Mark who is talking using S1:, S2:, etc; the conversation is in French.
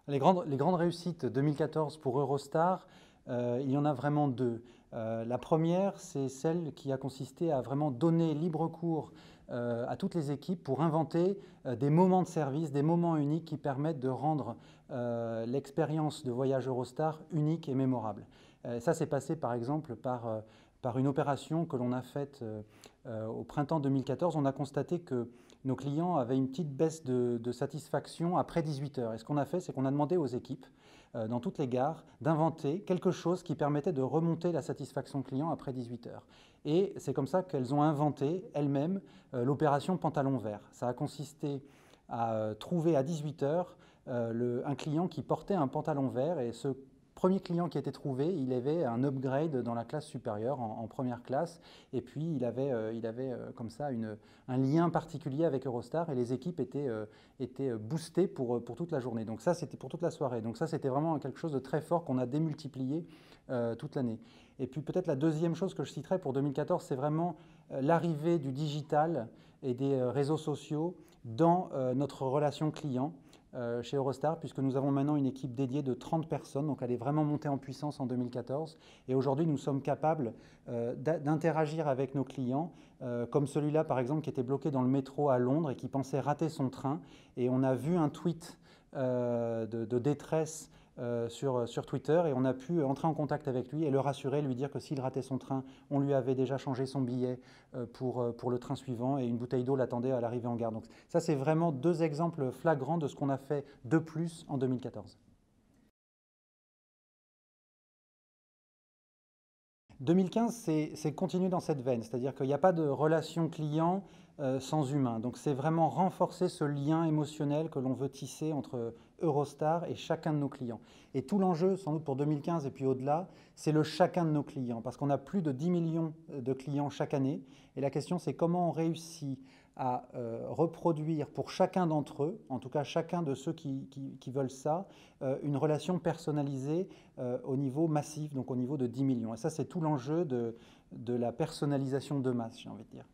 S1: Les grandes réussites 2014 pour Eurostar, il y en a vraiment deux. La première, c'est celle qui a consisté à vraiment donner libre cours à toutes les équipes pour inventer des moments de service, des moments uniques qui permettent de rendre l'expérience de voyage Eurostar unique et mémorable. Ça s'est passé par exemple par une opération que l'on a faite au printemps 2014. On a constaté que nos clients avaient une petite baisse de satisfaction après 18 heures. Et ce qu'on a fait, c'est qu'on a demandé aux équipes dans toutes les gares d'inventer quelque chose qui permettait de remonter la satisfaction client après 18 heures. Et c'est comme ça qu'elles ont inventé elles-mêmes l'opération pantalon vert. Ça a consisté à trouver à 18 heures un client qui portait un pantalon vert, et ce premier client qui a été trouvé, il avait un upgrade dans la classe supérieure, en première classe, et puis il avait comme ça un lien particulier avec Eurostar, et les équipes étaient boostées pour toute la journée. Donc ça, c'était pour toute la soirée. Donc ça, c'était vraiment quelque chose de très fort qu'on a démultiplié toute l'année. Et puis peut-être la deuxième chose que je citerai pour 2014, c'est vraiment l'arrivée du digital et des réseaux sociaux dans notre relation client chez Eurostar, puisque nous avons maintenant une équipe dédiée de 30 personnes, donc elle est vraiment montée en puissance en 2014. Et aujourd'hui, nous sommes capables d'interagir avec nos clients, comme celui-là par exemple qui était bloqué dans le métro à Londres et qui pensait rater son train. Et on a vu un tweet de détresse sur Twitter, et on a pu entrer en contact avec lui et le rassurer, lui dire que s'il ratait son train, on lui avait déjà changé son billet pour le train suivant, et une bouteille d'eau l'attendait à l'arrivée en gare. Donc ça, c'est vraiment deux exemples flagrants de ce qu'on a fait de plus en 2014. 2015, c'est continuer dans cette veine, c'est-à-dire qu'il n'y a pas de relation client sans humain. Donc c'est vraiment renforcer ce lien émotionnel que l'on veut tisser entre Eurostar et chacun de nos clients. Et tout l'enjeu, sans doute pour 2015 et puis au-delà, c'est le chacun de nos clients, parce qu'on a plus de 10 millions de clients chaque année. Et la question, c'est comment on réussit à reproduire pour chacun d'entre eux, en tout cas chacun de ceux qui veulent ça, une relation personnalisée au niveau massif, donc au niveau de 10 millions. Et ça, c'est tout l'enjeu de la personnalisation de masse, j'ai envie de dire.